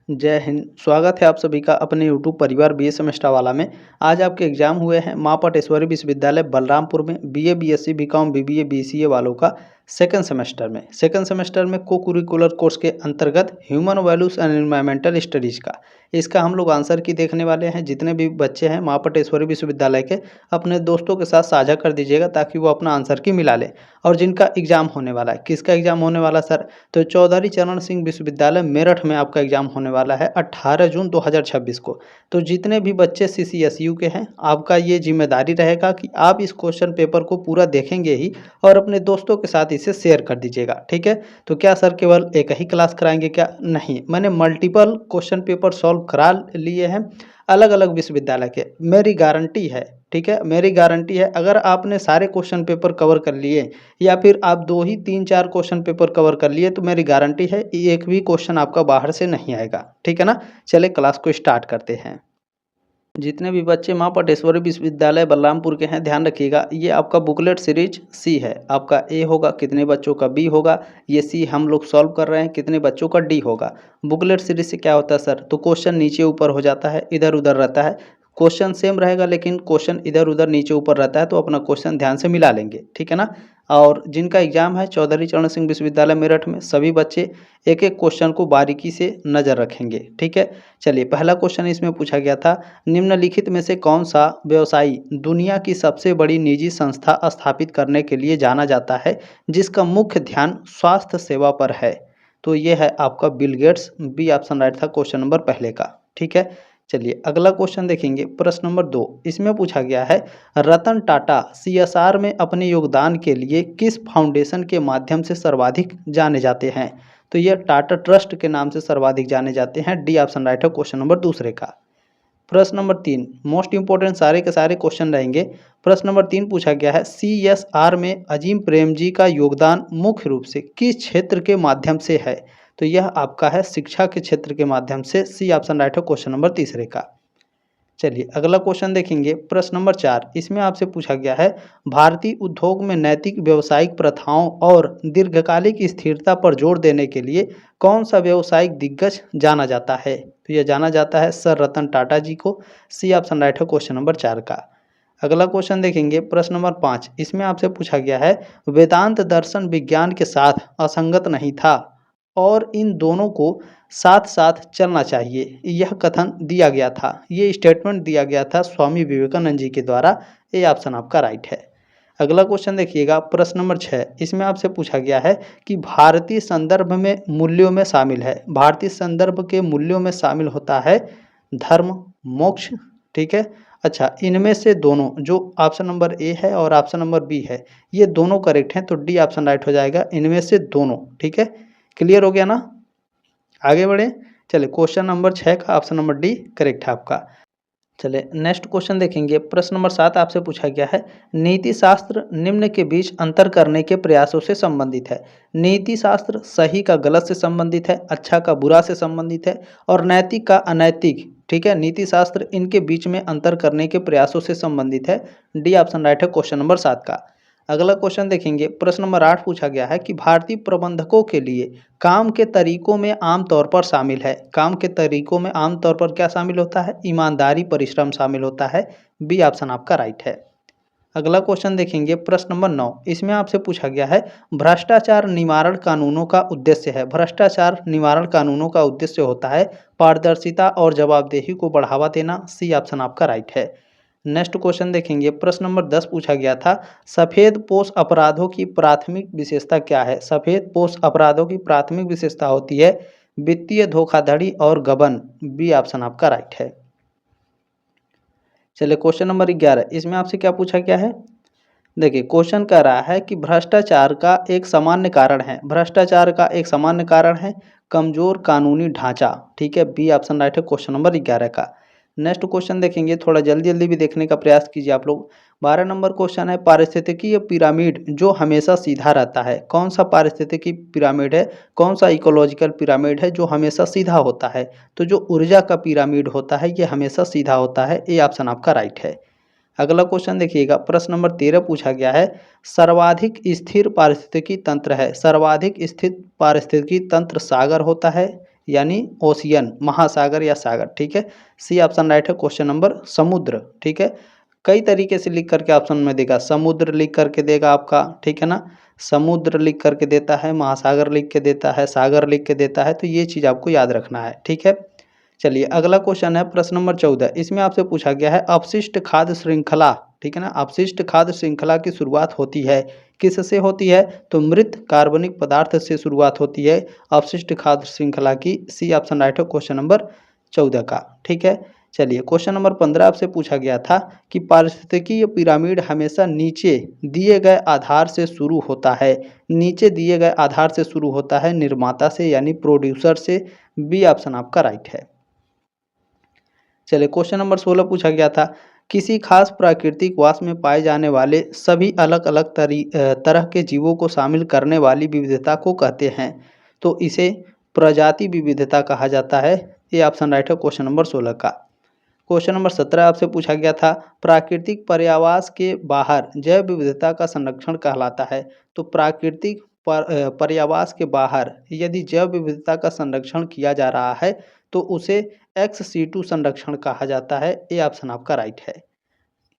जय हिंद। स्वागत है आप सभी का अपने यूट्यूब परिवार बीए सेमेस्टर वाला में। आज आपके एग्जाम हुए हैं माँ पटेश्वरी विश्वविद्यालय बलरामपुर में BA BSc BCom BBA BCA वालों का सेकंड सेमेस्टर में को कुरिकुलर कोर्स के अंतर्गत human values and environmental studies का इसका हम लोग आंसर की देखने वाले हैं। जितने भी बच्चे हैं माँ पटेश्वरी विश्वविद्यालय के अपने दोस्तों के साथ साझा कर दीजिएगा ताकि वो अपना आंसर की मिला लें। और जिनका एग्जाम होने वाला है, किसका एग्जाम होने वाला सर? तो चौधरी चरण सिंह विश्वविद्यालय मेरठ में आपका एग्जाम होने वाला है 18 जून 2026 को। तो जितने भी बच्चे सीसीएसयू के हैं, आपका ये जिम्मेदारी रहेगा कि आप इस क्वेश्चन पेपर को पूरा देखेंगे ही और अपने दोस्तों के साथ इसे शेयर कर दीजिएगा, ठीक है। तो क्या सर केवल एक ही क्लास कराएंगे क्या? नहीं, मैंने मल्टीपल क्वेश्चन पेपर सॉल्व करा लिए हैं अलग अलग विश्वविद्यालय के। मेरी गारंटी है, ठीक है, मेरी गारंटी है, अगर आपने सारे क्वेश्चन पेपर कवर कर लिए या फिर आप 2 ही 3-4 क्वेश्चन पेपर कवर कर लिए तो मेरी गारंटी है एक भी क्वेश्चन आपका बाहर से नहीं आएगा, ठीक है ना। चलिए क्लास को स्टार्ट करते हैं। जितने भी बच्चे माँ पटेश्वरी विश्वविद्यालय बलरामपुर के हैं, ध्यान रखिएगा, ये आपका बुकलेट सीरीज सी है। आपका ए होगा, कितने बच्चों का बी होगा, ये सी हम लोग सॉल्व कर रहे हैं, कितने बच्चों का डी होगा। बुकलेट सीरीज से क्या होता है सर? तो क्वेश्चन नीचे ऊपर हो जाता है, इधर उधर रहता है। क्वेश्चन सेम रहेगा लेकिन क्वेश्चन इधर उधर नीचे ऊपर रहता है, तो अपना क्वेश्चन ध्यान से मिला लेंगे, ठीक है ना। और जिनका एग्जाम है चौधरी चरण सिंह विश्वविद्यालय मेरठ में, सभी बच्चे एक एक क्वेश्चन को बारीकी से नज़र रखेंगे, ठीक है। चलिए पहला क्वेश्चन इसमें पूछा गया था, निम्नलिखित में से कौन सा व्यवसायी दुनिया की सबसे बड़ी निजी संस्था स्थापित करने के लिए जाना जाता है जिसका मुख्य ध्यान स्वास्थ्य सेवा पर है? तो ये है आपका Bill Gates. B option right था क्वेश्चन नंबर पहले का, ठीक है। चलिए अगला क्वेश्चन देखेंगे, प्रश्न नंबर 2। इसमें पूछा गया है, रतन टाटा सीएसआर में अपने योगदान के लिए किस फाउंडेशन के माध्यम से सर्वाधिक जाने जाते हैं? तो यह टाटा ट्रस्ट के नाम से सर्वाधिक जाने जाते हैं। डी ऑप्शन राइट है क्वेश्चन नंबर दूसरे का। प्रश्न नंबर 3 मोस्ट इंपोर्टेंट सारे के सारे क्वेश्चन रहेंगे। प्रश्न नंबर 3 पूछा गया है, सीएसआर में अजीम प्रेम जी का योगदान मुख्य रूप से किस क्षेत्र के माध्यम से है? तो यह आपका है शिक्षा के क्षेत्र के माध्यम से। सी ऑप्शन राइट है क्वेश्चन नंबर तीसरे का। चलिए अगला क्वेश्चन देखेंगे, प्रश्न नंबर 4। इसमें आपसे पूछा गया है, भारतीय उद्योग में नैतिक व्यावसायिक प्रथाओं और दीर्घकालिक स्थिरता पर जोर देने के लिए कौन सा व्यावसायिक दिग्गज जाना जाता है? तो यह जाना जाता है सर रतन टाटा जी को। सी ऑप्शन राइट है क्वेश्चन नंबर 4 का। अगला क्वेश्चन देखेंगे, प्रश्न नंबर 5। इसमें आपसे पूछा गया है, वेदांत दर्शन विज्ञान के साथ असंगत नहीं था और इन दोनों को साथ साथ चलना चाहिए, यह कथन दिया गया था, ये स्टेटमेंट दिया गया था स्वामी विवेकानंद जी के द्वारा। ये ऑप्शन आपका राइट है। अगला क्वेश्चन देखिएगा, प्रश्न नंबर 6। इसमें आपसे पूछा गया है कि भारतीय संदर्भ में मूल्यों में शामिल है, भारतीय संदर्भ के मूल्यों में शामिल होता है धर्म, मोक्ष, ठीक है। अच्छा, इनमें से दोनों, जो ऑप्शन नंबर ए है और ऑप्शन नंबर बी है, ये दोनों करेक्ट हैं, तो डी ऑप्शन राइट हो जाएगा, इनमें से दोनों, ठीक है। क्लियर हो गया ना? आगे बढ़े। चलिए क्वेश्चन नंबर 6 का ऑप्शन नंबर डी करेक्ट है आपका। चलिए नेक्स्ट क्वेश्चन देखेंगे, प्रश्न नंबर 7 आपसे पूछा गया है, नीति शास्त्र निम्न के बीच अंतर करने के प्रयासों से संबंधित है। नीति शास्त्र सही का गलत से संबंधित है, अच्छा का बुरा से संबंधित है और नैतिक का अनैतिक, ठीक है। नीति शास्त्र इनके बीच में अंतर करने के प्रयासों से संबंधित है। डी ऑप्शन राइट है क्वेश्चन नंबर 7 का। अगला क्वेश्चन देखेंगे, प्रश्न नंबर 8 पूछा गया है कि भारतीय प्रबंधकों के लिए काम के तरीकों में आमतौर पर शामिल है। काम के तरीकों में आमतौर पर क्या शामिल होता है? ईमानदारी, परिश्रम शामिल होता है। बी ऑप्शन आपका राइट है। अगला क्वेश्चन देखेंगे, प्रश्न नंबर 9। इसमें आपसे पूछा गया है, भ्रष्टाचार निवारण कानूनों का उद्देश्य है। भ्रष्टाचार निवारण कानूनों का उद्देश्य होता है पारदर्शिता और जवाबदेही को बढ़ावा देना। सी ऑप्शन आपका राइट है। नेक्स्ट क्वेश्चन देखेंगे, प्रश्न नंबर 10 पूछा गया था, सफ़ेद पोश अपराधों की प्राथमिक विशेषता क्या है? सफ़ेद पोश अपराधों की प्राथमिक विशेषता होती है वित्तीय धोखाधड़ी और गबन। बी ऑप्शन आपका राइट है। चलिए क्वेश्चन नंबर 11। इसमें आपसे क्या पूछा गया है? देखिए क्वेश्चन कह रहा है कि भ्रष्टाचार का एक सामान्य कारण है, भ्रष्टाचार का एक सामान्य कारण है कमजोर कानूनी ढांचा, ठीक है। बी ऑप्शन राइट है क्वेश्चन नंबर 11 का। नेक्स्ट क्वेश्चन देखेंगे, थोड़ा जल्दी जल्दी भी देखने का प्रयास कीजिए आप लोग। 12 नंबर क्वेश्चन है, पारिस्थितिकीय पिरामिड जो हमेशा सीधा रहता है, कौन सा पारिस्थितिकी पिरामिड है, कौन सा इकोलॉजिकल पिरामिड है जो हमेशा सीधा होता है? तो जो ऊर्जा का पिरामिड होता है ये हमेशा सीधा होता है। ए ऑप्शन आपका राइट है। अगला क्वेश्चन देखिएगा, प्रश्न नंबर 13 पूछा गया है, सर्वाधिक स्थिर पारिस्थितिकी तंत्र है, सर्वाधिक स्थिर पारिस्थितिकी तंत्र सागर होता है यानी ओशियन, महासागर या सागर, ठीक है। सी ऑप्शन राइट है क्वेश्चन नंबर समुद्र, ठीक है। कई तरीके से लिख करके ऑप्शन में देगा, समुद्र लिख करके देगा आपका, ठीक है ना, समुद्र लिख करके देता है, महासागर लिख के देता है, सागर लिख के देता है, तो ये चीज़ आपको याद रखना है, ठीक है। चलिए अगला क्वेश्चन है प्रश्न नंबर 14। इसमें आपसे पूछा गया है अपशिष्ट खाद्य श्रृंखला, ठीक है ना, अपशिष्ट खाद्य श्रृंखला की शुरुआत होती है किससे होती है, तो मृत कार्बनिक पदार्थ से शुरुआत होती है अपशिष्ट खाद्य श्रृंखला की। सी ऑप्शन राइट है क्वेश्चन नंबर 14 का, ठीक है। चलिए क्वेश्चन नंबर 15 आपसे पूछा गया था कि पारिस्थितिकीय पिरामिड हमेशा नीचे दिए गए आधार से शुरू होता है, नीचे दिए गए आधार से शुरू होता है निर्माता से यानी प्रोड्यूसर से। बी ऑप्शन आपका राइट है। चलिए क्वेश्चन नंबर 16 पूछा गया था किसी खास प्राकृतिक वास में पाए जाने वाले सभी अलग अलग तरह के जीवों को शामिल करने वाली विविधता को कहते हैं, तो इसे प्रजाति विविधता कहा जाता है। ये ऑप्शन राइट है क्वेश्चन नंबर 16 का। क्वेश्चन नंबर 17 आपसे पूछा गया था प्राकृतिक पर्यावास के बाहर जैव विविधता का संरक्षण कहलाता है, तो प्राकृतिक पर्यावास के बाहर यदि जैव विविधता का संरक्षण किया जा रहा है तो उसे ex-situ संरक्षण कहा जाता है। ये ऑप्शन आपका राइट है।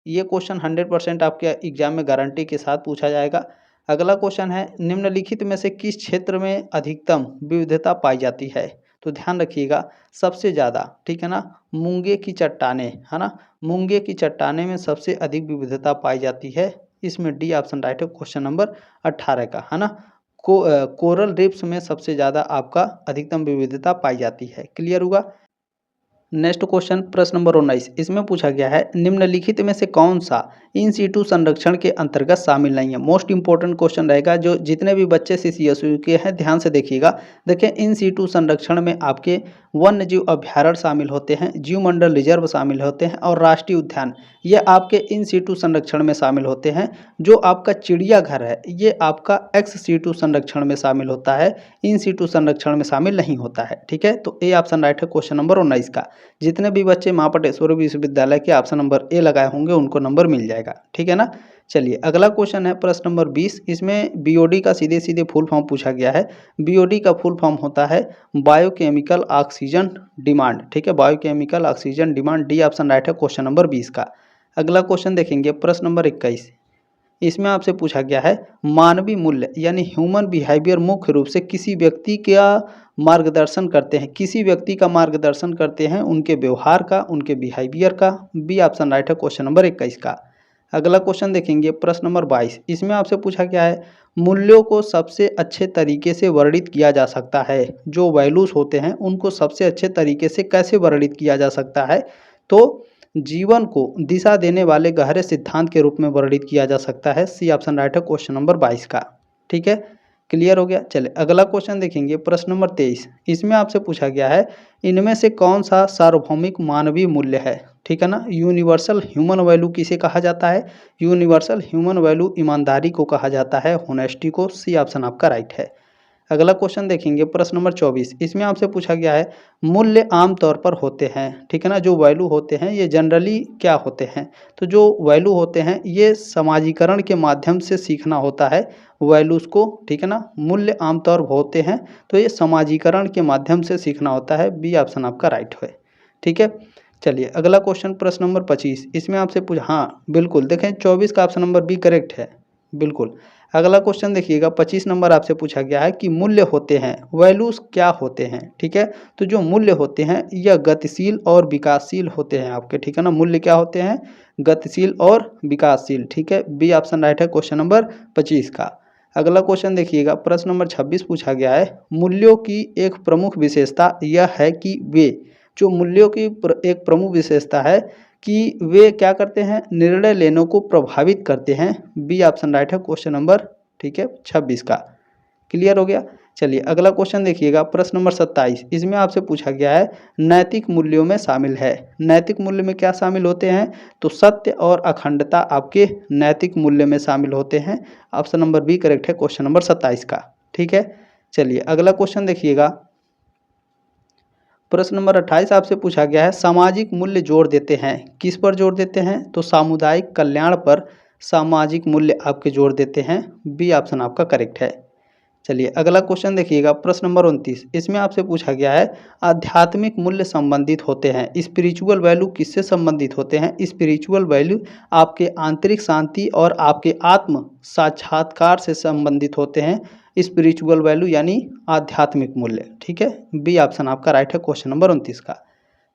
ये क्वेश्चन 100% आपके एग्जाम में गारंटी के साथ पूछा जाएगा। अगला क्वेश्चन है निम्नलिखित में से किस क्षेत्र में अधिकतम विविधता पाई जाती है, तो ध्यान रखिएगा सबसे ज़्यादा, ठीक है ना, मूंगे की चट्टानें, है ना, मूंगे की चट्टानें में सबसे अधिक विविधता पाई जाती है। इसमें डी ऑप्शन राइट है क्वेश्चन नंबर 18 का, है ना। कोरल रीफ्स में सबसे ज़्यादा आपका अधिकतम विविधता पाई जाती है। क्लियर हुआ। नेक्स्ट क्वेश्चन प्रश्न नंबर 19। इसमें पूछा गया है निम्नलिखित में से कौन सा इन सीटू संरक्षण के अंतर्गत शामिल नहीं है। मोस्ट इंपॉर्टेंट क्वेश्चन रहेगा, जो जितने भी बच्चे CCSU के हैं ध्यान से देखिएगा। देखें इन सीटू संरक्षण में आपके वन्य जीव अभ्यारण्य शामिल होते हैं, जीवमंडल रिजर्व शामिल होते हैं और राष्ट्रीय उद्यान, ये आपके इन सीटू संरक्षण में शामिल होते हैं। जो आपका चिड़ियाघर है ये आपका एक्स सीटू संरक्षण में शामिल होता है, इन सीटू संरक्षण में शामिल नहीं होता है, ठीक है। तो ए ऑप्शन राइट है क्वेश्चन नंबर 19 का। जितने भी बच्चे माँ पटेश्वरी विश्वविद्यालय के ऑप्शन नंबर ए लगाए होंगे उनको नंबर मिल जाएगा, ठीक है ना। चलिए अगला क्वेश्चन है प्रश्न नंबर 20। इसमें BOD का सीधे सीधे फुल फॉर्म पूछा गया है। BOD का फुल फॉर्म होता है बायोकेमिकल ऑक्सीजन डिमांड, ठीक है, biochemical oxygen demand. D option right है क्वेश्चन नंबर 20 का। अगला क्वेश्चन देखेंगे प्रश्न नंबर 21। इसमें आपसे पूछा गया है मानवीय मूल्य यानी ह्यूमन बिहेवियर मुख्य रूप से किसी व्यक्ति का मार्गदर्शन करते हैं, किसी व्यक्ति का मार्गदर्शन करते हैं, उनके व्यवहार का, उनके बिहेवियर का। बी ऑप्शन राइट है क्वेश्चन नंबर 21 का। अगला क्वेश्चन देखेंगे प्रश्न नंबर 22। इसमें आपसे पूछा गया है मूल्यों को सबसे अच्छे तरीके से वर्णित किया जा सकता है, जो वैल्यूज होते हैं उनको सबसे अच्छे तरीके से कैसे वर्णित किया जा सकता है, तो जीवन को दिशा देने वाले गहरे सिद्धांत के रूप में वर्णित किया जा सकता है। सी ऑप्शन राइट है क्वेश्चन नंबर 22 का, ठीक है। क्लियर हो गया। चले अगला क्वेश्चन देखेंगे प्रश्न नंबर 23। इसमें आपसे पूछा गया है इनमें से कौन सा सार्वभौमिक मानवीय मूल्य है, ठीक है ना। यूनिवर्सल ह्यूमन वैल्यू किसे कहा जाता है, यूनिवर्सल ह्यूमन वैल्यू ईमानदारी को कहा जाता है, होनेस्टी को। सी ऑप्शन आपका राइट है। अगला क्वेश्चन देखेंगे प्रश्न नंबर 24। इसमें आपसे पूछा गया है मूल्य आमतौर पर होते हैं, ठीक है ना, जो वैल्यू होते हैं ये जनरली क्या होते हैं, तो जो वैल्यू होते हैं ये समाजीकरण के माध्यम से सीखना होता है वैल्यूज़ को, ठीक है ना। मूल्य आमतौर पर होते हैं तो ये समाजीकरण के माध्यम से सीखना होता है। बी ऑप्शन आपका राइट है, ठीक है। चलिए अगला क्वेश्चन प्रश्न नंबर 25। इसमें आपसे हाँ बिल्कुल देखें 24 का ऑप्शन नंबर बी करेक्ट है, बिल्कुल। अगला क्वेश्चन देखिएगा 25 नंबर आपसे पूछा गया है कि मूल्य होते हैं, वैल्यूज क्या होते हैं, ठीक है। तो जो मूल्य होते हैं यह गतिशील और विकासशील होते हैं आपके, ठीक है ना। मूल्य क्या होते हैं, गतिशील और विकासशील, ठीक है। बी ऑप्शन राइट है क्वेश्चन नंबर 25 का। अगला क्वेश्चन देखिएगा प्रश्न नंबर 26 पूछा गया है मूल्यों की एक प्रमुख विशेषता यह है कि वे, जो मूल्यों की एक प्रमुख विशेषता है कि वे क्या करते हैं, निर्णय लेने को प्रभावित करते हैं। बी ऑप्शन राइट है क्वेश्चन नंबर, ठीक है, 26 का। क्लियर हो गया। चलिए अगला क्वेश्चन देखिएगा प्रश्न नंबर 27। इसमें आपसे पूछा गया है नैतिक मूल्यों में शामिल है, नैतिक मूल्य में क्या शामिल होते हैं, तो सत्य और अखंडता आपके नैतिक मूल्य में शामिल होते हैं। ऑप्शन नंबर बी करेक्ट है क्वेश्चन नंबर 27 का, ठीक है। चलिए अगला क्वेश्चन देखिएगा प्रश्न नंबर 28 आपसे पूछा गया है सामाजिक मूल्य जोड़ देते हैं, किस पर जोड़ देते हैं, तो सामुदायिक कल्याण पर सामाजिक मूल्य आपके जोड़ देते हैं। बी ऑप्शन आपका करेक्ट है। चलिए अगला क्वेश्चन देखिएगा, प्रश्न नंबर 29। इसमें आपसे पूछा गया है आध्यात्मिक मूल्य संबंधित होते हैं। स्पिरिचुअल वैल्यू किससे संबंधित होते हैं? स्पिरिचुअल वैल्यू आपके आंतरिक शांति और आपके आत्म साक्षात्कार से संबंधित होते हैं। स्पिरिचुअल वैल्यू यानी आध्यात्मिक मूल्य। ठीक है, बी ऑप्शन आपका राइट है क्वेश्चन नंबर 29 का।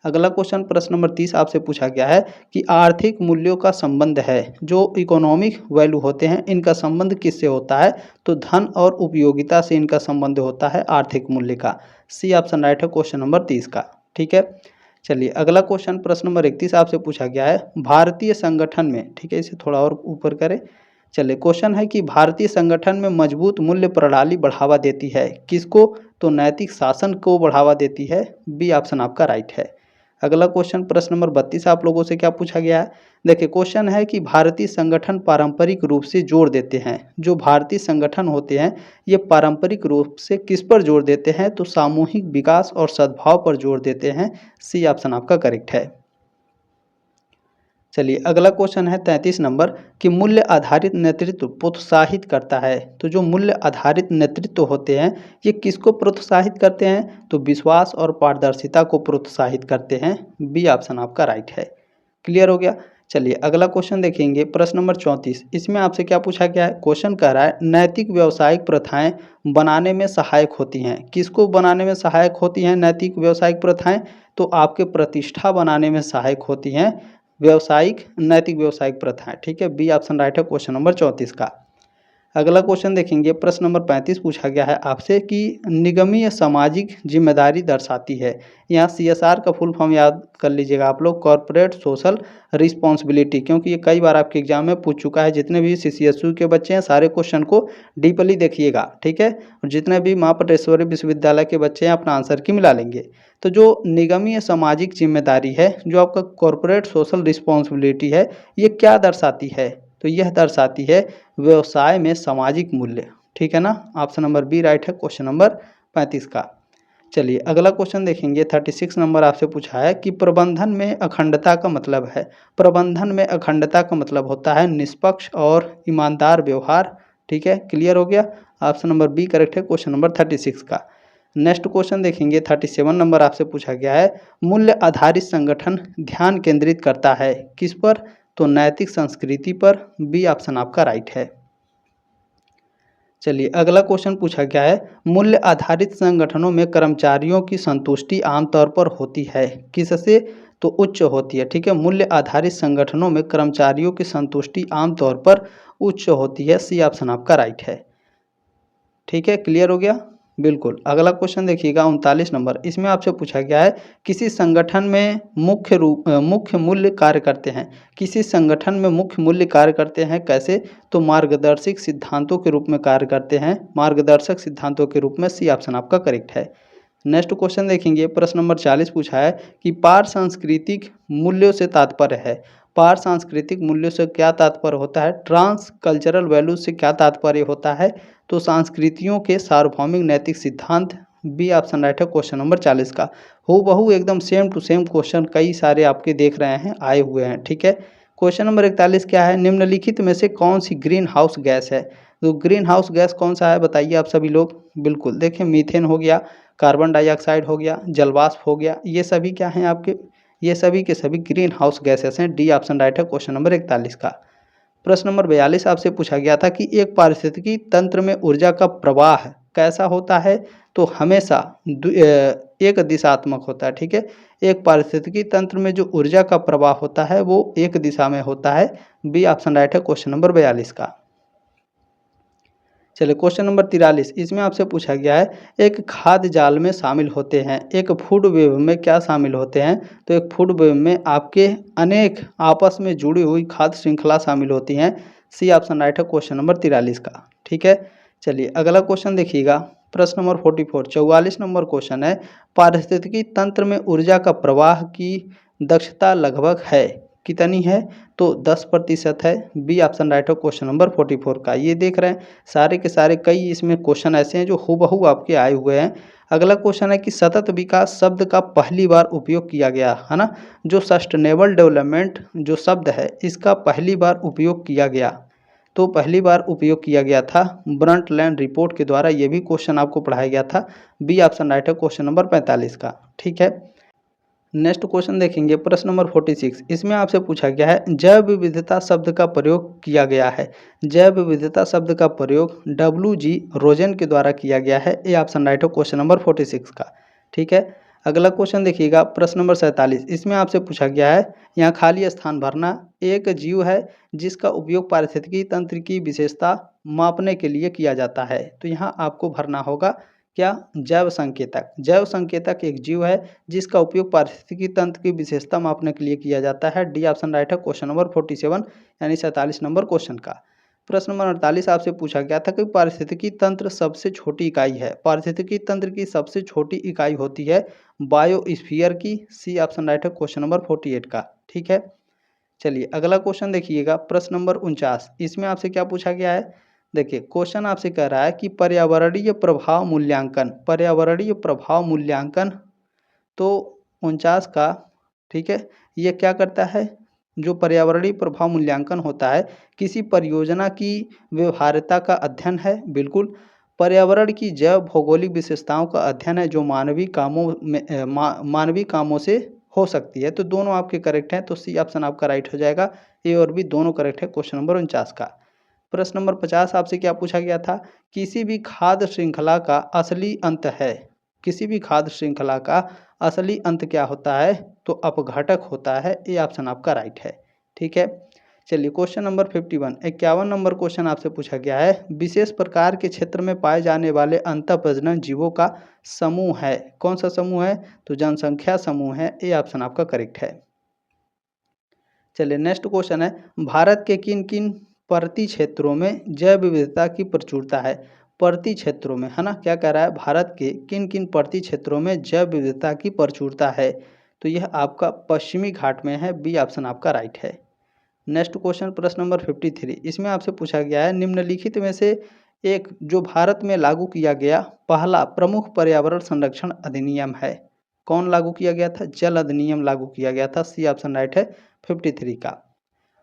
अगला क्वेश्चन प्रश्न नंबर 30 आपसे पूछा गया है कि आर्थिक मूल्यों का संबंध है, जो इकोनॉमिक वैल्यू होते हैं इनका संबंध किससे होता है? तो धन और उपयोगिता से इनका संबंध होता है आर्थिक मूल्य का। सी ऑप्शन राइट है क्वेश्चन नंबर 30 का। ठीक है, चलिए अगला क्वेश्चन प्रश्न नंबर 31 आपसे पूछा गया है भारतीय संगठन में, ठीक है इसे थोड़ा और ऊपर करें। चलिए क्वेश्चन है कि भारतीय संगठन में मजबूत मूल्य प्रणाली बढ़ावा देती है किसको? तो नैतिक शासन को बढ़ावा देती है। बी ऑप्शन आपका राइट है। अगला क्वेश्चन प्रश्न नंबर 32 आप लोगों से क्या पूछा गया है? देखिए क्वेश्चन है कि भारतीय संगठन पारंपरिक रूप से जोर देते हैं। जो भारतीय संगठन होते हैं ये पारंपरिक रूप से किस पर जोर देते हैं? तो सामूहिक विकास और सद्भाव पर जोर देते हैं। सी ऑप्शन आपका करेक्ट है। चलिए अगला क्वेश्चन है 33 नंबर कि मूल्य आधारित नेतृत्व प्रोत्साहित करता है। तो जो मूल्य आधारित नेतृत्व होते हैं ये किसको प्रोत्साहित करते हैं? तो विश्वास और पारदर्शिता को प्रोत्साहित करते हैं। बी ऑप्शन आपका राइट है। क्लियर हो गया। चलिए अगला क्वेश्चन देखेंगे प्रश्न नंबर 34। इसमें आपसे क्या पूछा गया है? क्वेश्चन कह रहा है नैतिक व्यावसायिक प्रथाएं बनाने में सहायक होती हैं। किसको बनाने में सहायक होती हैं नैतिक व्यावसायिक प्रथाएं? तो आपके प्रतिष्ठा बनाने में सहायक होती हैं नैतिक व्यावसायिक प्रथाएं। ठीक है, बी ऑप्शन राइट है क्वेश्चन नंबर 34 का। अगला क्वेश्चन देखेंगे प्रश्न नंबर 35 पूछा गया है आपसे कि निगमीय सामाजिक जिम्मेदारी दर्शाती है। यहाँ CSR का फुल फॉर्म याद कर लीजिएगा आप लोग, कॉर्पोरेट सोशल रिस्पॉन्सिबिलिटी, क्योंकि ये कई बार आपके एग्जाम में पूछ चुका है। जितने भी CCSU के बच्चे हैं सारे क्वेश्चन को डीपली देखिएगा। ठीक है, और जितने भी माँ पटेश्वरी विश्वविद्यालय के बच्चे हैं अपना आंसर की मिला लेंगे। तो जो निगमीय सामाजिक जिम्मेदारी है, जो आपका कॉर्पोरेट सोशल रिस्पॉन्सिबिलिटी है, ये क्या दर्शाती है? तो यह दर्शाती है व्यवसाय में सामाजिक मूल्य। ठीक है ना, ऑप्शन नंबर बी राइट है क्वेश्चन नंबर 35 का। चलिए अगला क्वेश्चन देखेंगे 36 नंबर आपसे पूछा है कि प्रबंधन में अखंडता का मतलब है। प्रबंधन में अखंडता का मतलब होता है निष्पक्ष और ईमानदार व्यवहार। ठीक है, क्लियर हो गया। ऑप्शन नंबर बी करेक्ट है क्वेश्चन नंबर 36 का। नेक्स्ट क्वेश्चन देखेंगे 37 नंबर आपसे पूछा गया है मूल्य आधारित संगठन ध्यान केंद्रित करता है किस पर? तो नैतिक संस्कृति पर। बी ऑप्शन आपका राइट है। चलिए अगला क्वेश्चन पूछा गया है मूल्य आधारित संगठनों में कर्मचारियों की संतुष्टि आमतौर पर होती है किससे? तो उच्च होती है। ठीक है, मूल्य आधारित संगठनों में कर्मचारियों की संतुष्टि आमतौर पर उच्च होती है। सी ऑप्शन आपका राइट है। ठीक है, क्लियर हो गया। बिल्कुल। अगला क्वेश्चन देखिएगा 39 नंबर। इसमें आपसे पूछा गया है किसी संगठन में मुख्य मूल्य कार्य करते हैं। किसी संगठन में मुख्य मूल्य कार्य करते हैं कैसे? तो मार्गदर्शक सिद्धांतों के रूप में कार्य करते हैं। मार्गदर्शक सिद्धांतों के रूप में। सी ऑप्शन आपका करेक्ट है। नेक्स्ट क्वेश्चन देखेंगे प्रश्न नंबर 40 पूछा है कि पार सांस्कृतिक मूल्यों से तात्पर्य है। पार सांस्कृतिक मूल्यों से क्या तात्पर्य होता है? ट्रांस कल्चरल वैल्यूज से क्या तात्पर्य होता है? तो संस्कृतियों के सार्वभौमिक नैतिक सिद्धांत। बी ऑप्शन राइट है क्वेश्चन नंबर 40 का। हूबहू एकदम सेम टू सेम क्वेश्चन कई सारे आपके देख रहे हैं आए हुए हैं। ठीक है, क्वेश्चन नंबर 41 क्या है? निम्नलिखित में से कौन सी ग्रीन हाउस गैस है? तो ग्रीन हाउस गैस कौन सा है बताइए आप सभी लोग। बिल्कुल, देखिए मीथेन हो गया, कार्बन डाइऑक्साइड हो गया, जलवाष्प हो गया, ये सभी क्या हैं आपके? ये सभी के सभी ग्रीन हाउस गैसेस हैं। डी ऑप्शन राइट है क्वेश्चन नंबर 41 का। प्रश्न नंबर 42 आपसे पूछा गया था कि एक पारिस्थितिकी तंत्र में ऊर्जा का प्रवाह कैसा होता है? तो हमेशा एक दिशात्मक होता है। ठीक है, एक पारिस्थितिकी तंत्र में जो ऊर्जा का प्रवाह होता है वो एक दिशा में होता है। बी ऑप्शन राइट है क्वेश्चन नंबर 42 का। चलिए क्वेश्चन नंबर 43। इसमें आपसे पूछा गया है एक खाद्य जाल में शामिल होते हैं। एक फूड वेब में क्या शामिल होते हैं? तो एक फूड वेब में आपके अनेक आपस में जुड़ी हुई खाद्य श्रृंखला शामिल होती हैं। सी ऑप्शन राइट है क्वेश्चन नंबर 43 का। ठीक है, चलिए अगला क्वेश्चन देखिएगा प्रश्न नंबर 44 44 नंबर क्वेश्चन है पारिस्थितिकी तंत्र में ऊर्जा का प्रवाह की दक्षता लगभग है कितनी है? तो 10% है। बी ऑप्शन राइट है क्वेश्चन नंबर 44 का। ये देख रहे हैं सारे के सारे कई इसमें क्वेश्चन ऐसे हैं जो हूबहू आपके आए हुए हैं। अगला क्वेश्चन है कि सतत विकास शब्द का पहली बार उपयोग किया गया है ना। जो सस्टेनेबल डेवलपमेंट जो शब्द है इसका पहली बार उपयोग किया गया तो पहली बार उपयोग किया गया था ब्रंटलैंड रिपोर्ट के द्वारा। ये भी क्वेश्चन आपको पढ़ाया गया था। बी ऑप्शन राइट है क्वेश्चन नंबर 45 का। ठीक है, नेक्स्ट क्वेश्चन देखेंगे, प्रश्न नंबर 46। इसमें आपसे पूछा गया है जैव विविधता शब्द का प्रयोग किया गया है। जैव विविधता शब्द का प्रयोग W.G. रोजेन के द्वारा किया गया है। ए ऑप्शन राइट हो क्वेश्चन नंबर 46 का। ठीक है, अगला क्वेश्चन देखिएगा, प्रश्न नंबर 47। इसमें आपसे पूछा गया है यहाँ खाली स्थान भरना। एक जीव है जिसका उपयोग पारिस्थितिकी तंत्र की विशेषता मापने के लिए किया जाता है। तो यहाँ आपको भरना होगा क्या, जैव संकेतक। जैव संकेतक एक जीव है जिसका उपयोग पारिस्थितिकी तंत्र की विशेषता मापने के लिए किया जाता है। डी ऑप्शन राइट है क्वेश्चन नंबर 47 यानी 47 नंबर क्वेश्चन का। प्रश्न नंबर 48 आपसे पूछा गया था कि पारिस्थितिकी तंत्र सबसे छोटी इकाई है। पारिस्थितिकी तंत्र की सबसे छोटी इकाई होती है बायोस्फीयर की। सी ऑप्शन राइट है क्वेश्चन नंबर 48 का। ठीक है, चलिए अगला क्वेश्चन देखिएगा, प्रश्न नंबर 49। इसमें आपसे क्या पूछा गया है, देखिए क्वेश्चन आपसे कह रहा है कि पर्यावरणीय प्रभाव मूल्यांकन। पर्यावरणीय प्रभाव मूल्यांकन तो 49 का। ठीक है, ये क्या करता है, जो पर्यावरणीय प्रभाव मूल्यांकन होता है किसी परियोजना की व्यवहार्यता का अध्ययन है। बिल्कुल, पर्यावरण की जैव भौगोलिक विशेषताओं का अध्ययन है जो मानवीय कामों में मानवीय कामों से हो सकती है। तो दोनों आपके करेक्ट हैं, तो सी ऑप्शन आपका राइट हो जाएगा। ए और बी दोनों करेक्ट है क्वेश्चन नंबर 49 का। प्रश्न नंबर 50 आपसे क्या पूछा गया था, किसी भी खाद्य श्रृंखला का असली अंत है। किसी भी खाद्य श्रृंखला का असली अंत क्या होता है, तो अपघटक होता है। ए ऑप्शन आपका राइट है। ठीक है, चलिए क्वेश्चन नंबर 51, 51 नंबर क्वेश्चन आपसे पूछा गया है विशेष प्रकार के क्षेत्र में पाए जाने वाले अंतःप्रजनन जीवों का समूह है। कौन सा समूह है, तो जनसंख्या समूह है। ए ऑप्शन आपका करेक्ट है। चलिए नेक्स्ट क्वेश्चन है, भारत के किन किन पर्वतीय क्षेत्रों में जैव विविधता की प्रचुरता है। पर्वतीय क्षेत्रों में है ना, क्या कह रहा है, भारत के किन किन पर्वतीय क्षेत्रों में जैव विविधता की प्रचुरता है। तो यह आपका पश्चिमी घाट में है। बी ऑप्शन आपका राइट है। नेक्स्ट क्वेश्चन प्रश्न नंबर 53। इसमें आपसे पूछा गया है निम्नलिखित में से एक जो भारत में लागू किया गया पहला प्रमुख पर्यावरण संरक्षण अधिनियम है। कौन लागू किया गया था, जल अधिनियम लागू किया गया था। सी ऑप्शन राइट है 53 का।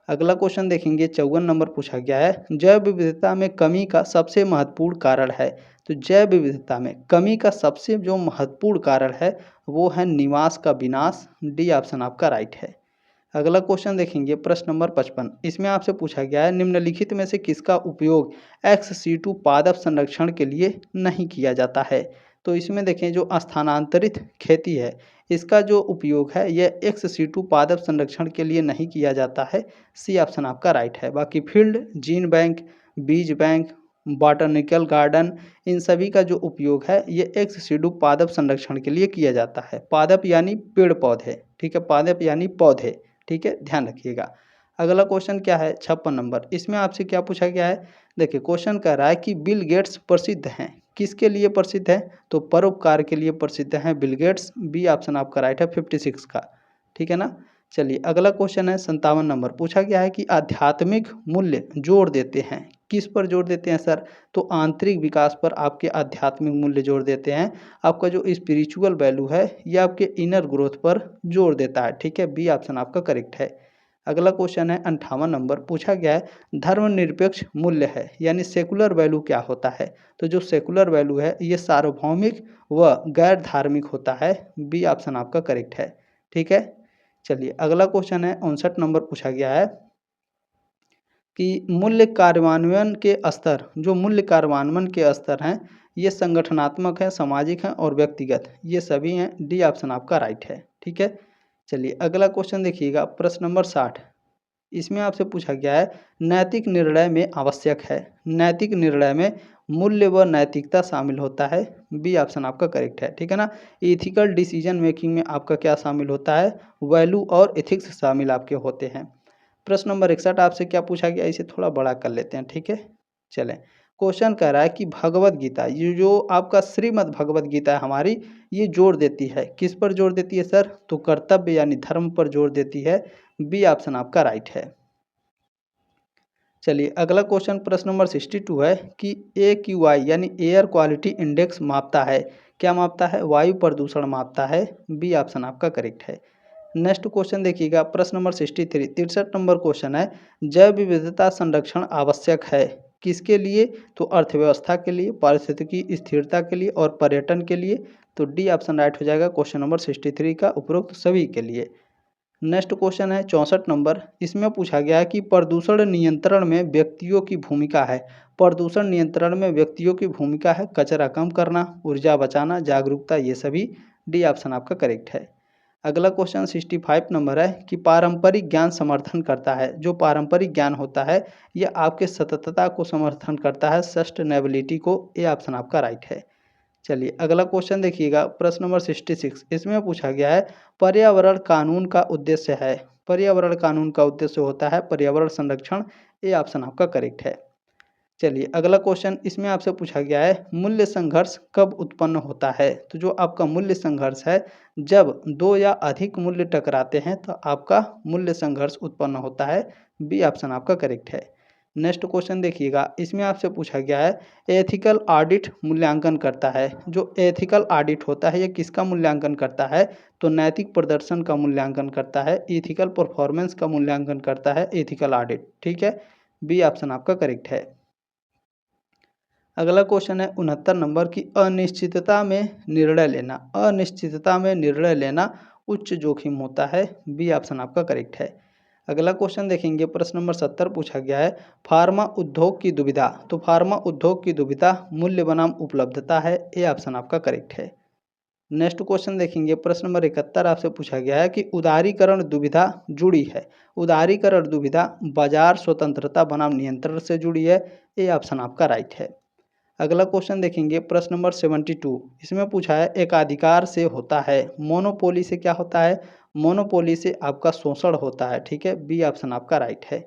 अगला क्वेश्चन देखेंगे, 54 नंबर पूछा गया है जैव विविधता में कमी का सबसे महत्वपूर्ण कारण है। तो जैव विविधता में कमी का सबसे जो महत्वपूर्ण कारण है वो है निवास का विनाश। डी ऑप्शन आपका राइट है। अगला क्वेश्चन देखेंगे, प्रश्न नंबर 55। इसमें आपसे पूछा गया है निम्नलिखित में से किसका उपयोग XC2 पादप संरक्षण के लिए नहीं किया जाता है। तो इसमें देखें जो स्थानांतरित खेती है इसका जो उपयोग है यह XC2 पादप संरक्षण के लिए नहीं किया जाता है। सी ऑप्शन आपका राइट है। बाकी फील्ड, जीन बैंक, बीज बैंक, बॉटनिकल गार्डन, इन सभी का जो उपयोग है ये XC2 पादप संरक्षण के लिए किया जाता है। पादप यानी पेड़ पौधे। ठीक है, पादप यानी पौधे। ठीक है, ध्यान रखिएगा। अगला क्वेश्चन क्या है, 56 नंबर। इसमें आपसे क्या पूछा गया है, देखिए क्वेश्चन कह रहा है कि बिल गेट्स प्रसिद्ध हैं। किसके लिए प्रसिद्ध है, तो परोपकार के लिए प्रसिद्ध हैं बिल गेट्स। बी ऑप्शन आपका राइट है 56 का। ठीक है ना, चलिए अगला क्वेश्चन है 57 नंबर। पूछा गया है कि आध्यात्मिक मूल्य जोर देते हैं। किस पर जोर देते हैं सर, तो आंतरिक विकास पर आपके आध्यात्मिक मूल्य जोर देते हैं। आपका जो स्पिरिचुअल वैल्यू है ये आपके इनर ग्रोथ पर जोर देता है। ठीक है, बी ऑप्शन आपका करेक्ट है। अगला क्वेश्चन है 58 नंबर। पूछा गया है धर्मनिरपेक्ष मूल्य है यानी सेकुलर वैल्यू क्या होता है। तो जो सेकुलर वैल्यू है ये सार्वभौमिक व गैर धार्मिक होता है। बी ऑप्शन आपका करेक्ट है। ठीक है, चलिए अगला क्वेश्चन है 59 नंबर। पूछा गया है कि मूल्य कार्यान्वयन के स्तर, जो मूल्य कार्यान्वयन के स्तर हैं ये संगठनात्मक है, सामाजिक हैं और व्यक्तिगत, ये सभी हैं। डी ऑप्शन आपका राइट है। ठीक है, चलिए अगला क्वेश्चन देखिएगा, प्रश्न नंबर 60। इसमें आपसे पूछा गया है नैतिक निर्णय में आवश्यक है। नैतिक निर्णय में मूल्य व नैतिकता शामिल होता है। बी ऑप्शन आपका करेक्ट है। ठीक है ना, इथिकल डिसीजन मेकिंग में आपका क्या शामिल होता है, वैल्यू और एथिक्स शामिल आपके होते हैं। प्रश्न नंबर 61 आपसे क्या पूछा गया, इसे थोड़ा बड़ा कर लेते हैं। ठीक है, चलें, क्वेश्चन कह रहा है कि भगवत गीता, ये जो आपका श्रीमद् भगवत गीता है हमारी, ये जोर देती है, किस पर जोर देती है सर, तो कर्तव्य यानी धर्म पर जोर देती है। बी ऑप्शन आपका राइट है। चलिए अगला क्वेश्चन प्रश्न नंबर 62 है कि AQI यानी एयर क्वालिटी इंडेक्स मापता है, क्या मापता है, वायु प्रदूषण मापता है। बी ऑप्शन आपका करेक्ट है। नेक्स्ट क्वेश्चन देखिएगा, प्रश्न नंबर 63, 63 नंबर क्वेश्चन है, जैव विविधता संरक्षण आवश्यक है किसके लिए? तो अर्थव्यवस्था के लिए, पारिस्थितिकी स्थिरता के लिए और पर्यटन के लिए। तो डी ऑप्शन राइट हो जाएगा क्वेश्चन नंबर 63 का, उपरोक्त सभी के लिए। नेक्स्ट क्वेश्चन है 64 नंबर, इसमें पूछा गया है कि प्रदूषण नियंत्रण में व्यक्तियों की भूमिका है। प्रदूषण नियंत्रण में व्यक्तियों की भूमिका है कचरा कम करना, ऊर्जा बचाना, जागरूकता, ये सभी। डी ऑप्शन आपका करेक्ट है। अगला क्वेश्चन 65 नंबर है कि पारंपरिक ज्ञान समर्थन करता है। जो पारंपरिक ज्ञान होता है यह आपके सततता को समर्थन करता है, सस्टेनेबिलिटी को। ए ऑप्शन आपका राइट है। चलिए अगला क्वेश्चन देखिएगा, प्रश्न नंबर 66, इसमें पूछा गया है पर्यावरण कानून का उद्देश्य है। पर्यावरण कानून का उद्देश्य होता है पर्यावरण संरक्षण। ए ऑप्शन आपका करेक्ट है। चलिए अगला क्वेश्चन, इसमें आपसे पूछा गया है मूल्य संघर्ष कब उत्पन्न होता है। तो जो आपका मूल्य संघर्ष है, जब दो या अधिक मूल्य टकराते हैं तो आपका मूल्य संघर्ष उत्पन्न होता है। बी ऑप्शन आपका करेक्ट है। नेक्स्ट क्वेश्चन देखिएगा, इसमें आपसे पूछा गया है एथिकल ऑडिट मूल्यांकन करता है। जो एथिकल ऑडिट होता है यह किसका मूल्यांकन करता है? तो नैतिक प्रदर्शन का मूल्यांकन करता है, एथिकल परफॉर्मेंस का मूल्यांकन करता है एथिकल ऑडिट। ठीक है, बी ऑप्शन आपका करेक्ट है। अगला क्वेश्चन है 69 नंबर की अनिश्चितता में निर्णय लेना। अनिश्चितता में निर्णय लेना उच्च जोखिम होता है। बी ऑप्शन आपका करेक्ट है। अगला क्वेश्चन देखेंगे, प्रश्न नंबर 70 पूछा गया है फार्मा उद्योग की दुविधा। तो फार्मा उद्योग की दुविधा मूल्य बनाम उपलब्धता है। ए ऑप्शन आपका करेक्ट है। नेक्स्ट क्वेश्चन देखेंगे, प्रश्न नंबर 71 आपसे पूछा गया है कि उदारीकरण दुविधा जुड़ी है। उदारीकरण दुविधा बाजार स्वतंत्रता बनाम नियंत्रण से जुड़ी है। ए ऑप्शन आपका राइट है। अगला क्वेश्चन देखेंगे, प्रश्न नंबर 72, इसमें पूछा है एकाधिकार से होता है। मोनोपोली से क्या होता है? मोनोपोली से आपका शोषण होता है। ठीक है, बी ऑप्शन आपका राइट है।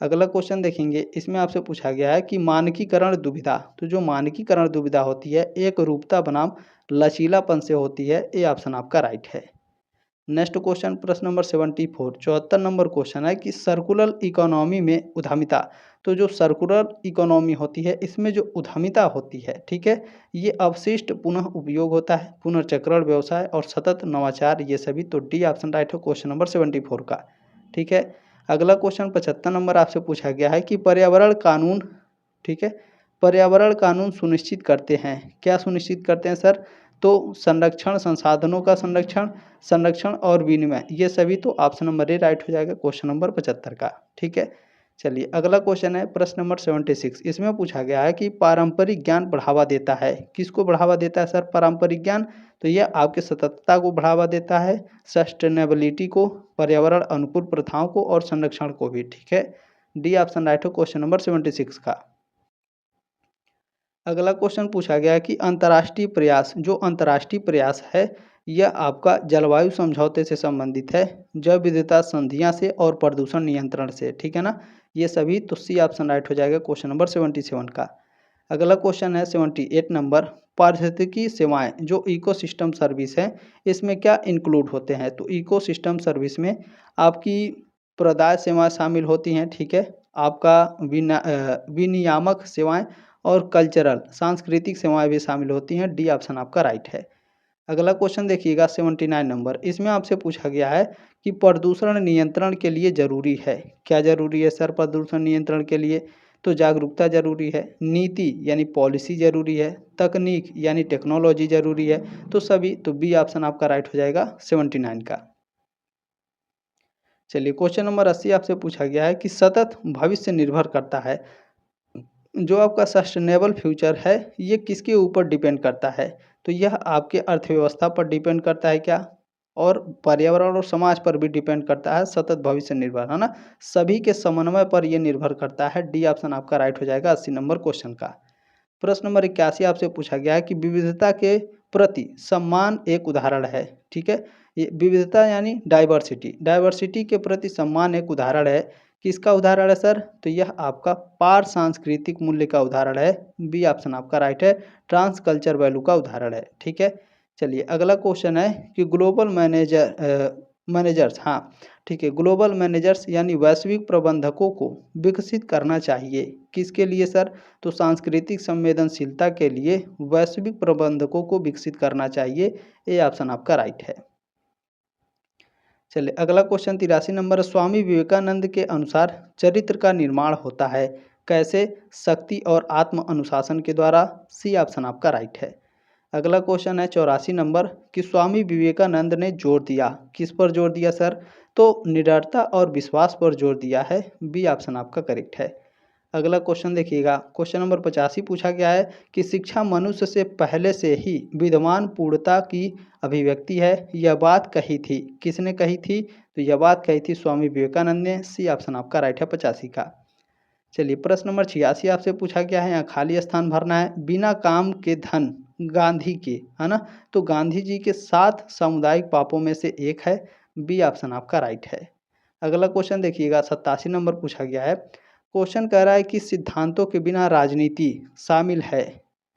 अगला क्वेश्चन देखेंगे, इसमें आपसे पूछा गया है कि मानकीकरण दुविधा। तो जो मानकीकरण दुविधा होती है एक रूपता बनाम लचीलापन से होती है। ए ऑप्शन आपका राइट है। नेक्स्ट क्वेश्चन, प्रश्न नंबर 74, 74 नंबर क्वेश्चन है कि सर्कुलर इकोनॉमी में उद्यमिता। तो जो सर्कुलर इकोनॉमी होती है इसमें जो उद्यमिता होती है, ठीक है, ये अवशिष्ट पुनः उपयोग होता है, पुनर्चक्रण व्यवसाय और सतत नवाचार, ये सभी। तो डी ऑप्शन राइट हो क्वेश्चन नंबर 74 का। ठीक है, अगला क्वेश्चन 75 नंबर आपसे पूछा गया है कि पर्यावरण कानून, ठीक है, पर्यावरण कानून सुनिश्चित करते हैं। क्या सुनिश्चित करते हैं सर? तो संरक्षण, संसाधनों का संरक्षण, संरक्षण और विनिमय, ये सभी। तो ऑप्शन नंबर ए राइट हो जाएगा क्वेश्चन नंबर 75 का। ठीक है, चलिए अगला क्वेश्चन है प्रश्न नंबर 76, इसमें पूछा गया है कि पारंपरिक ज्ञान बढ़ावा देता है। किसको बढ़ावा देता है सर पारंपरिक ज्ञान? तो यह आपके सततता को बढ़ावा देता है, सस्टेनेबिलिटी को, पर्यावरण अनुकूल प्रथाओं को और संरक्षण को भी। ठीक है, डी ऑप्शन राइट हो क्वेश्चन नंबर 76 का। अगला क्वेश्चन पूछा गया है कि अंतर्राष्ट्रीय प्रयास। जो अंतर्राष्ट्रीय प्रयास है यह आपका जलवायु समझौते से संबंधित है, जैव विविधता संधियां से और प्रदूषण नियंत्रण से। ठीक है ना, ये सभी। तो सी ऑप्शन राइट हो जाएगा क्वेश्चन नंबर 77 का। अगला क्वेश्चन है 78 नंबर, पारिस्थितिकी सेवाएं जो इकोसिस्टम सर्विस है इसमें क्या इंक्लूड होते हैं? तो इकोसिस्टम सर्विस में आपकी प्रदाय सेवाएं शामिल होती हैं। ठीक है, आपका विनियामक सेवाएं और कल्चरल सांस्कृतिक सेवाएं भी शामिल होती हैं। डी ऑप्शन आपका राइट है। अगला क्वेश्चन देखिएगा 79 नंबर, इसमें आपसे पूछा गया है कि प्रदूषण नियंत्रण के लिए जरूरी है। क्या जरूरी है सर प्रदूषण नियंत्रण के लिए? तो जागरूकता जरूरी है, नीति यानी पॉलिसी जरूरी है, तकनीक यानी टेक्नोलॉजी जरूरी है। तो सभी। तो बी ऑप्शन आपका राइट हो जाएगा 79 का। चलिए क्वेश्चन नंबर 80 आपसे पूछा गया है कि सतत भविष्य निर्भर करता है। जो आपका सस्टेनेबल फ्यूचर है ये किसके ऊपर डिपेंड करता है? तो यह आपके अर्थव्यवस्था पर डिपेंड करता है क्या? और पर्यावरण और समाज पर भी डिपेंड करता है। सतत भविष्य निर्भर है ना, सभी के समन्वय पर यह निर्भर करता है। डी ऑप्शन आपका राइट हो जाएगा 80 नंबर क्वेश्चन का। प्रश्न नंबर 81 आपसे पूछा गया है कि विविधता के प्रति सम्मान एक उदाहरण है। ठीक है, ये विविधता यानी डाइवर्सिटी, डाइवर्सिटी के प्रति सम्मान एक उदाहरण है। किसका उदाहरण है सर? तो यह आपका पार सांस्कृतिक मूल्य का उदाहरण है। बी ऑप्शन आपका राइट है, ट्रांस कल्चर वैल्यू का उदाहरण है। ठीक है, चलिए अगला क्वेश्चन है कि ग्लोबल मैनेजर्स, हाँ ठीक है, ग्लोबल मैनेजर्स यानी वैश्विक प्रबंधकों को विकसित करना चाहिए। किसके लिए सर? तो सांस्कृतिक संवेदनशीलता के लिए वैश्विक प्रबंधकों को विकसित करना चाहिए। ए ऑप्शन आपका राइट है। चलिए अगला क्वेश्चन 83 नंबर, स्वामी विवेकानंद के अनुसार चरित्र का निर्माण होता है कैसे? शक्ति और आत्म अनुशासन के द्वारा। सी ऑप्शन आपका राइट है। अगला क्वेश्चन है 84 नंबर कि स्वामी विवेकानंद ने जोर दिया, किस पर जोर दिया सर? तो निडरता और विश्वास पर जोर दिया है। बी ऑप्शन आपका करेक्ट है। अगला क्वेश्चन देखिएगा, क्वेश्चन नंबर 85 पूछा गया है कि शिक्षा मनुष्य से पहले से ही विद्यमान पूर्णता की अभिव्यक्ति है, यह बात कही थी, किसने कही थी? तो यह बात कही थी स्वामी विवेकानंद ने। सी ऑप्शन आपका राइट है 85 का। चलिए प्रश्न नंबर 86 आपसे पूछा गया है, यहाँ खाली स्थान भरना है। बिना काम के धन गांधी के, है ना, तो गांधी जी के 7 सामुदायिक पापों में से एक है। बी ऑप्शन आपका राइट है। अगला क्वेश्चन देखिएगा 87 नंबर पूछा गया है। क्वेश्चन कह रहा है कि सिद्धांतों के बिना राजनीति शामिल है,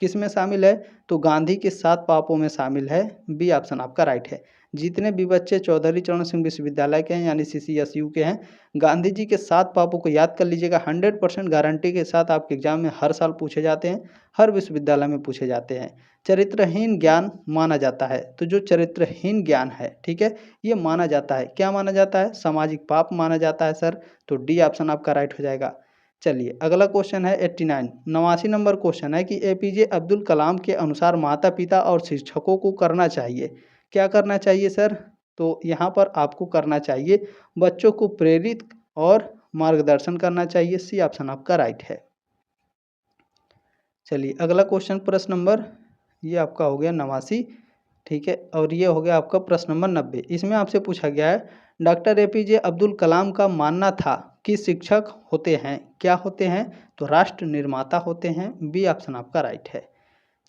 किस में शामिल है? तो गांधी के 7 पापों में शामिल है। बी ऑप्शन आपका राइट है। जितने भी बच्चे चौधरी चरण सिंह विश्वविद्यालय के हैं यानी CCSU के हैं, गांधी जी के 7 पापों को याद कर लीजिएगा। 100% गारंटी के साथ आपके एग्जाम में हर साल पूछे जाते हैं, हर विश्वविद्यालय में पूछे जाते हैं। चरित्रहीन ज्ञान माना जाता है, तो जो चरित्रहीन ज्ञान है, ठीक है, ये माना जाता है, क्या माना जाता है? सामाजिक पाप माना जाता है सर। तो डी ऑप्शन आपका राइट हो जाएगा। चलिए अगला क्वेश्चन है 89 नंबर क्वेश्चन है कि APJ अब्दुल कलाम के अनुसार माता पिता और शिक्षकों को करना चाहिए, क्या करना चाहिए सर? तो यहाँ पर आपको करना चाहिए बच्चों को प्रेरित और मार्गदर्शन करना चाहिए। सी ऑप्शन आपका राइट है। चलिए अगला क्वेश्चन प्रश्न नंबर, ये आपका हो गया 89, ठीक है, और ये हो गया आपका प्रश्न नंबर 90। इसमें आपसे पूछा गया है डॉक्टर APJ अब्दुल कलाम का मानना था कि शिक्षक होते हैं, क्या होते हैं? तो राष्ट्र निर्माता होते हैं। बी ऑप्शन आपका राइट है।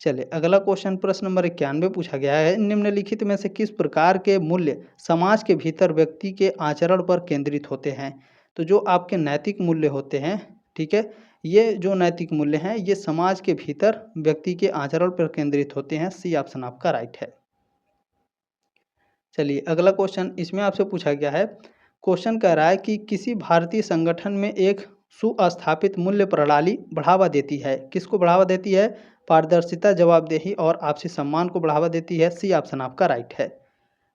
चलिए अगला क्वेश्चन प्रश्न नंबर 91 पूछा गया है, निम्नलिखित में से किस प्रकार के मूल्य समाज के भीतर व्यक्ति के आचरण पर केंद्रित होते हैं? तो जो आपके नैतिक मूल्य होते हैं, ठीक है, ये जो नैतिक मूल्य हैं ये समाज के भीतर व्यक्ति के आचरण पर केंद्रित होते हैं। सी ऑप्शन आपका राइट है। चलिए अगला क्वेश्चन, इसमें आपसे पूछा गया है, क्वेश्चन कह रहा है कि किसी भारतीय संगठन में एक सुस्थापित मूल्य प्रणाली बढ़ावा देती है, किसको बढ़ावा देती है? पारदर्शिता, जवाबदेही और आपसी सम्मान को बढ़ावा देती है। सी ऑप्शन आपका राइट है।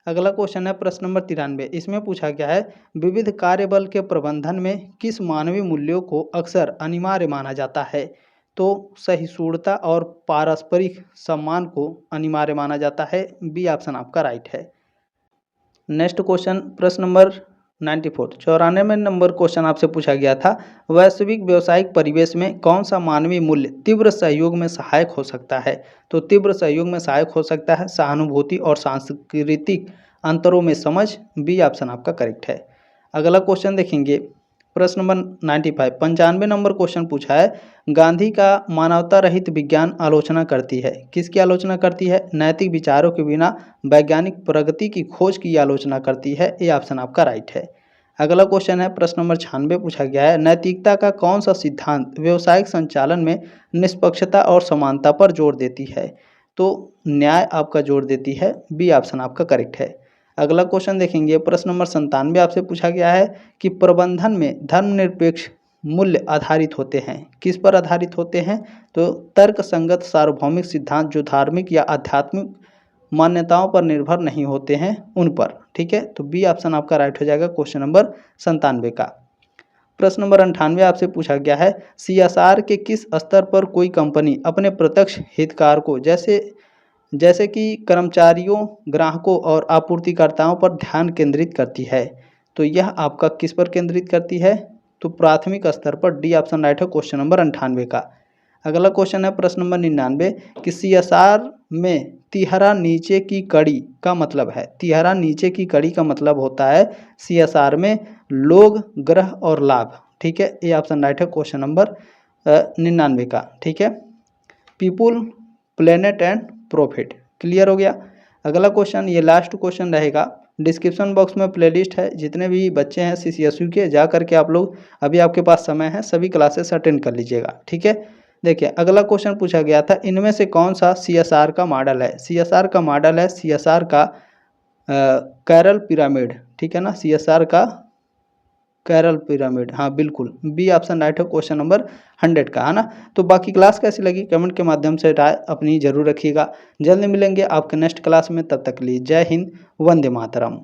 अगला क्वेश्चन है प्रश्न नंबर 93। इसमें पूछा गया है विविध कार्यबल के प्रबंधन में किस मानवीय मूल्यों को अक्सर अनिवार्य माना जाता है? तो सहिष्णुता और पारस्परिक सम्मान को अनिवार्य माना जाता है। बी ऑप्शन आपका राइट है। नेक्स्ट क्वेश्चन प्रश्न नंबर 94 नंबर क्वेश्चन आपसे पूछा गया था, वैश्विक व्यावसायिक परिवेश में कौन सा मानवीय मूल्य तीव्र सहयोग में सहायक हो सकता है? तो तीव्र सहयोग में सहायक हो सकता है सहानुभूति और सांस्कृतिक अंतरों में समझ। बी ऑप्शन आपका करेक्ट है। अगला क्वेश्चन देखेंगे प्रश्न नंबर 95 नंबर क्वेश्चन पूछा है, गांधी का मानवता रहित विज्ञान आलोचना करती है, किसकी आलोचना करती है? नैतिक विचारों के बिना वैज्ञानिक प्रगति की खोज की आलोचना करती है। ये ऑप्शन आपका राइट है। अगला क्वेश्चन है प्रश्न नंबर 96 पूछा गया है, नैतिकता का कौन सा सिद्धांत व्यवसायिक संचालन में निष्पक्षता और समानता पर जोर देती है? तो न्याय आपका जोर देती है। बी ऑप्शन आपका करेक्ट है। अगला क्वेश्चन देखेंगे प्रश्न नंबर 97 आपसे पूछा गया है कि प्रबंधन में धर्मनिरपेक्ष मूल्य आधारित होते हैं, किस पर आधारित होते हैं? तो तर्क संगत सार्वभौमिक सिद्धांत जो धार्मिक या आध्यात्मिक मान्यताओं पर निर्भर नहीं होते हैं उन पर, ठीक है। तो बी ऑप्शन आपका राइट हो जाएगा क्वेश्चन नंबर 97 का। प्रश्न नंबर 98 आपसे पूछा गया है, CSR के किस स्तर पर कोई कंपनी अपने प्रत्यक्ष हितधारकों जैसे कि कर्मचारियों, ग्राहकों और आपूर्तिकर्ताओं पर ध्यान केंद्रित करती है? तो यह आपका किस पर केंद्रित करती है? तो प्राथमिक स्तर पर। डी ऑप्शन राइट है क्वेश्चन नंबर 98 का। अगला क्वेश्चन है प्रश्न नंबर 99 कि CSR में तिहरा नीचे की कड़ी का मतलब है, तिहरा नीचे की कड़ी का मतलब होता है CSR में लोग, ग्रह और लाभ, ठीक है। ये ऑप्शन राइट है क्वेश्चन नंबर 99 का, ठीक है। People, planet and profit, clear हो गया। अगला क्वेश्चन, ये लास्ट क्वेश्चन रहेगा, डिस्क्रिप्शन बॉक्स में प्लेलिस्ट है, जितने भी बच्चे हैं CCSU के जा करके आप लोग, अभी आपके पास समय है, सभी क्लासेस अटेंड कर लीजिएगा, ठीक है। देखिए अगला क्वेश्चन पूछा गया था, इनमें से कौन सा CSR का मॉडल है? CSR का मॉडल है CSR का कैरल पिरामिड, ठीक है ना, CSR का कैरल पिरामिड, हाँ बिल्कुल, बी ऑप्शन राइट है क्वेश्चन नंबर 100 का, है ना। तो बाकी क्लास कैसी लगी कमेंट के माध्यम से राय अपनी जरूर रखिएगा। जल्द मिलेंगे आपके नेक्स्ट क्लास में, तब तक के लिए जय हिंद, वंदे मातरम।